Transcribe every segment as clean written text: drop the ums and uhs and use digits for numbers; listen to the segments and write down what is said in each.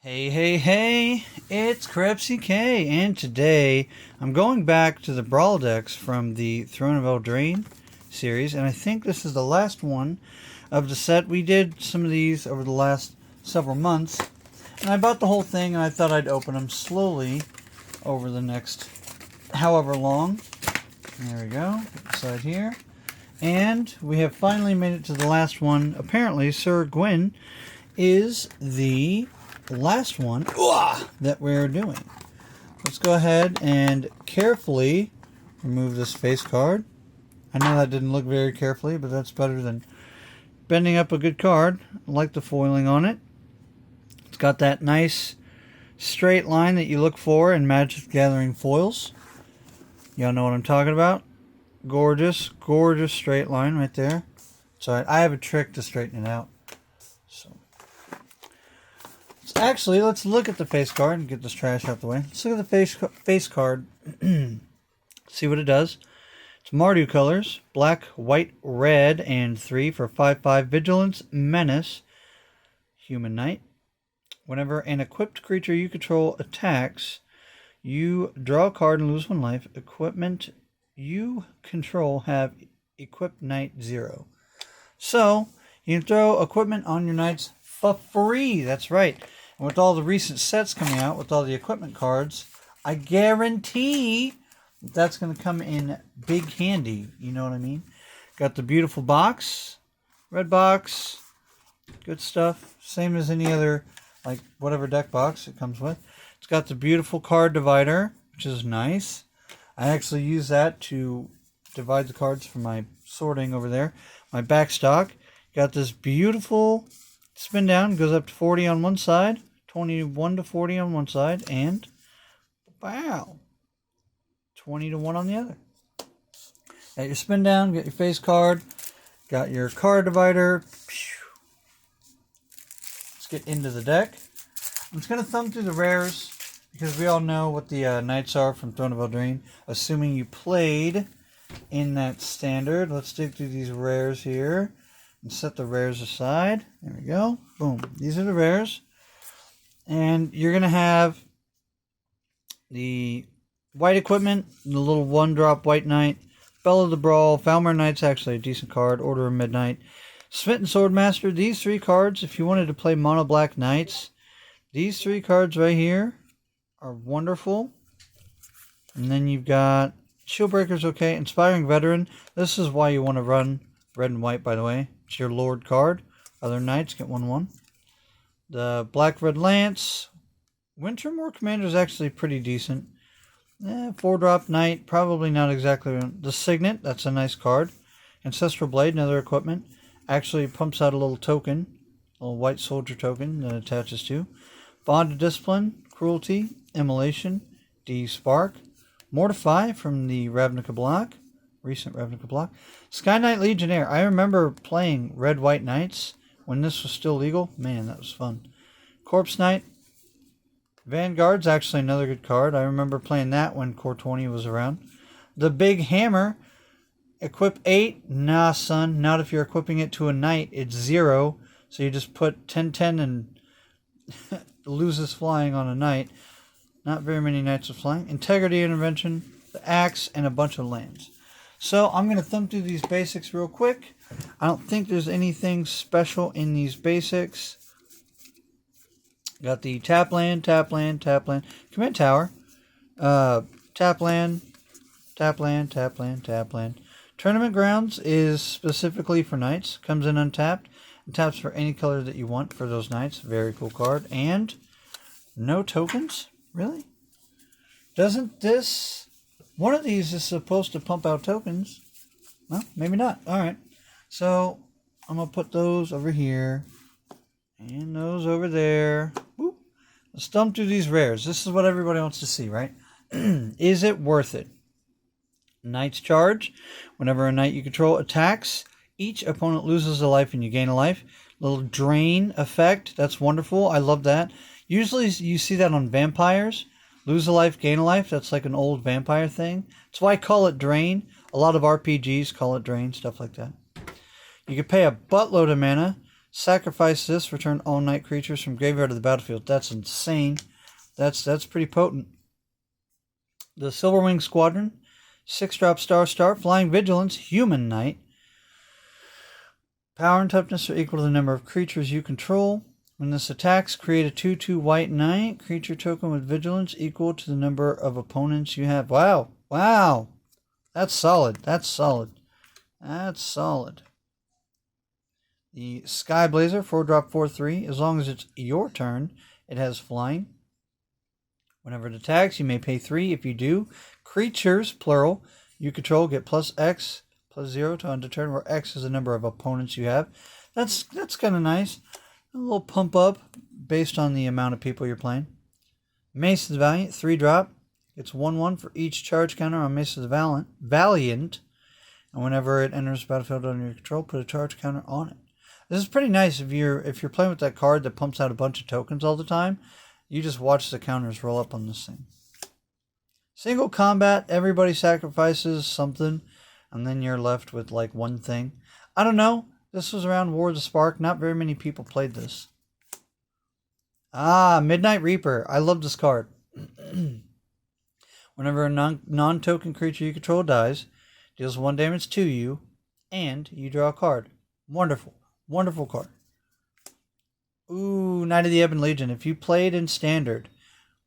Hey, hey, hey, it's KrepsyK, and today I'm going back to the Brawl decks from the Throne of Eldraine series, and I think this is the last one of the set. We did some of these over the last several months, and I bought the whole thing, and I thought I'd open them slowly over the next however long. There we go, put the side here. And we have finally made it to the last one. Apparently, Syr Gwen is the last one that we're doing. Let's go ahead and carefully remove this face card. I know that didn't look very carefully, but that's better than bending up a good card. I like the foiling on it. It's got that nice straight line that you look for in Magic the Gathering foils. Y'all know what I'm talking about. Gorgeous, gorgeous straight line right there. Sorry, I have a trick to straighten it out. So actually, let's look at the face card and get this trash out the way. Let's look at the face card. See what it does. It's Mardu colors. Black, white, red, and 3 for 5/5 Vigilance, Menace, Human Knight. Whenever an equipped creature you control attacks, you draw a card and lose 1 life. Equipment you control have Equipped Knight 0. So, you can throw equipment on your knights for free. That's right. And with all the recent sets coming out, with all the equipment cards, I guarantee that's going to come in big handy. You know what I mean? Got the beautiful box. Red box. Good stuff. Same as any other, like, whatever deck box it comes with. It's got the beautiful card divider, which is nice. I actually use that to divide the cards for my sorting over there. My backstock. Got this beautiful spin down. Goes up to 40 on one side. 21 to 40 on one side. And, wow, 20 to 1 on the other. Got your spin down. Got your face card. Got your card divider. Let's get into the deck. I'm just going to thumb through the rares, because we all know what the knights are from Throne of Eldraine, assuming you played in that standard. Let's dig through these rares here and set the rares aside. There we go. Boom. These are the rares. And you're going to have the white equipment, the little 1-drop white knight, Bell of the Brawl, Falmer Knight's actually a decent card, Order of Midnight, Smitten Swordmaster. These 3 cards, if you wanted to play mono black knights, these 3 cards right here are wonderful. And then you've got Shieldbreaker's okay. Inspiring Veteran. This is why you want to run red and white, by the way. It's your Lord card. Other knights get 1/1. The Black Red Lance. Wintermoor Commander is actually pretty decent. 4-drop knight. Probably not exactly. The Signet. That's a nice card. Ancestral Blade. Another equipment. Actually pumps out a little token. A little white soldier token that attaches to. Bond of Discipline. Cruelty. Immolation. D-Spark. Mortify from the Ravnica block. Recent Ravnica block. Sky Knight Legionnaire. I remember playing Red-White Knights when this was still legal. Man, that was fun. Corpse Knight. Vanguard's actually another good card. I remember playing that when Core 20 was around. The Big Hammer. Equip 8. Nah, son. Not if you're equipping it to a knight. It's 0. So you just put 10/10 and loses flying on a knight. Not very many knights are flying. Integrity Intervention, the Axe, and a bunch of lands. So I'm going to thumb through these basics real quick. I don't think there's anything special in these basics. Got the tap land, tap land, tap land. Command Tower. Tap land, tap land, tap land, tap land. Tournament Grounds is specifically for knights. Comes in untapped. And taps for any color that you want for those knights. Very cool card. And no tokens? Really? Doesn't this... One of these is supposed to pump out tokens. Well, maybe not. Alright. So, I'm going to put those over here. And those over there. Boop. Let's thumb through these rares. This is what everybody wants to see, right? Is it worth it? Knight's Charge. Whenever a knight you control attacks, each opponent loses a life and you gain a life. Little drain effect. That's wonderful. I love that. Usually you see that on vampires. Lose a life, gain a life. That's like an old vampire thing. That's why I call it drain. A lot of RPGs call it drain, stuff like that. You can pay a buttload of mana Sacrifice this, return all night creatures from graveyard to the battlefield. That's insane. That's pretty potent. The Silverwing Squadron, 6-drop star, flying vigilance, human knight. Power and toughness are equal to the number of creatures you control. When this attacks, create a 2/2 white knight. Creature token with vigilance equal to the number of opponents you have. Wow. Wow. That's solid. That's solid. That's solid. The Sky Blazer, 4-drop, 4/3. As long as it's your turn, it has flying. Whenever it attacks, you may pay 3. If you do, creatures, plural, you control get +X, +0 to end a turn, where X is the number of opponents you have. That's kind of nice. A little pump up based on the amount of people you're playing. Mace of the Valiant, 3-drop. It's 1/1 for each charge counter on Mace of the Valiant. And whenever it enters the battlefield under your control, put a charge counter on it. This is pretty nice if you're playing with that card that pumps out a bunch of tokens all the time. You just watch the counters roll up on this thing. Single combat, everybody sacrifices something, and then you're left with like one thing. I don't know. This was around War of the Spark. Not very many people played this. Midnight Reaper. I love this card. Whenever a non-token creature you control dies, deals 1 damage to you, and you draw a card. Wonderful. Wonderful card. Ooh, Knight of the Ebon Legion. If you played in Standard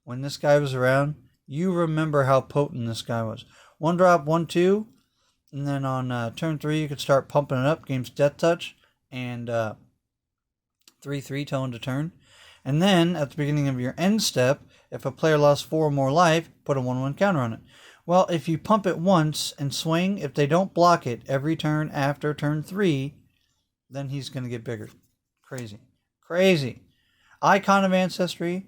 when this guy was around, you remember how potent this guy was. 1-drop, 1/2, and then on turn 3 you could start pumping it up. Game's Death Touch, and 3/3 till end of turn. And then at the beginning of your end step, if a player lost 4 or more life, put a 1/1 counter on it. Well, if you pump it once and swing, if they don't block it every turn after turn 3, then he's going to get bigger. Crazy. Crazy. Icon of Ancestry.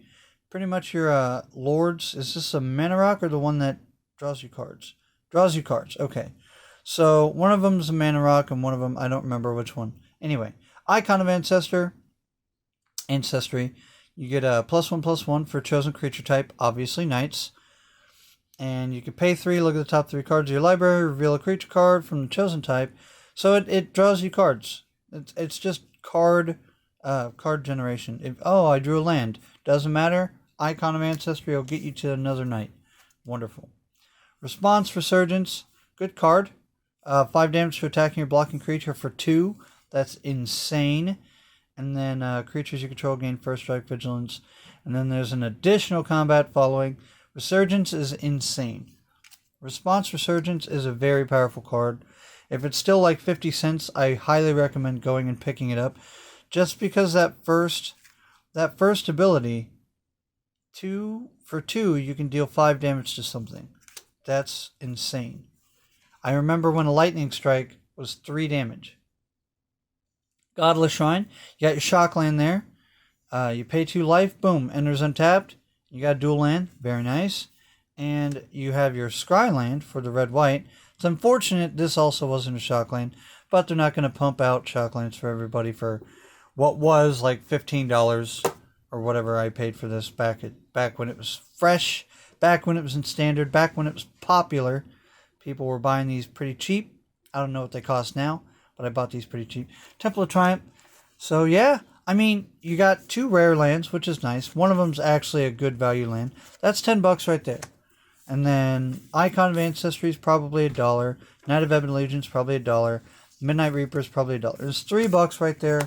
Pretty much your lords. Is this a mana rock or the one that draws you cards? Draws you cards. Okay. So one of them is a mana rock and one of them, I don't remember which one. Anyway, Icon of Ancestry. You get a +1/+1 for chosen creature type, obviously knights. And you can pay 3, look at the top 3 cards of your library, reveal a creature card from the chosen type. So it draws you cards. It's just card generation. I drew a land. Doesn't matter. Icon of Ancestry will get you to another knight. Wonderful. Response Resurgence. Good card. 5 damage to attacking or blocking creature for 2. That's insane. And then creatures you control gain first strike vigilance. And then there's an additional combat following. Resurgence is insane. Response Resurgence is a very powerful card. If it's still like 50 cents, I highly recommend going and picking it up. Just because that first ability, 2 for 2, you can deal 5 damage to something. That's insane. I remember when a lightning strike was 3 damage. Godless Shrine. You got your shock land there. You pay 2 life. Boom. Enters untapped. You got a dual land. Very nice. And you have your scry land for the red-white. It's unfortunate this also wasn't a shock land, but they're not going to pump out shock lands for everybody for what was like $15 or whatever I paid for this back when it was fresh, back when it was in Standard, back when it was popular. People were buying these pretty cheap. I don't know what they cost now, but I bought these pretty cheap. Temple of Triumph. So yeah, I mean, you got 2 rare lands, which is nice. One of them's actually a good value land. That's $10 right there. And then Icon of Ancestry is probably $1. Knight of Ebon Legion is probably $1. Midnight Reaper is probably $1. There's $3 right there.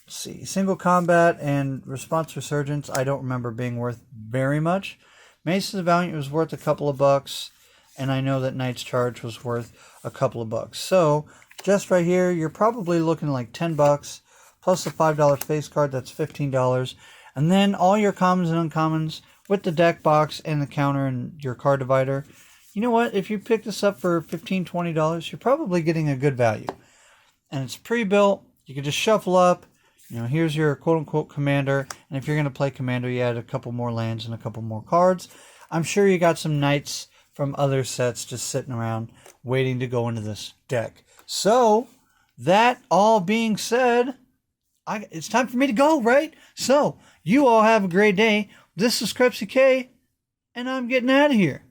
Let's see. Single Combat and Response Resurgence, I don't remember being worth very much. Mace of the Valiant was worth a couple of bucks. And I know that Knight's Charge was worth a couple of bucks. So, just right here, you're probably looking like $10. Plus the $5 face card, that's $15. And then all your commons and uncommons with the deck box and the counter and your card divider. You know what? If you pick this up for $15, $20, you're probably getting a good value. And it's pre-built. You can just shuffle up. You know, here's your quote-unquote commander. And if you're going to play commander, you add a couple more lands and a couple more cards. I'm sure you got some knights from other sets just sitting around waiting to go into this deck. So, that all being said, it's time for me to go, right? So, you all have a great day. This is KrepsyK, and I'm getting out of here.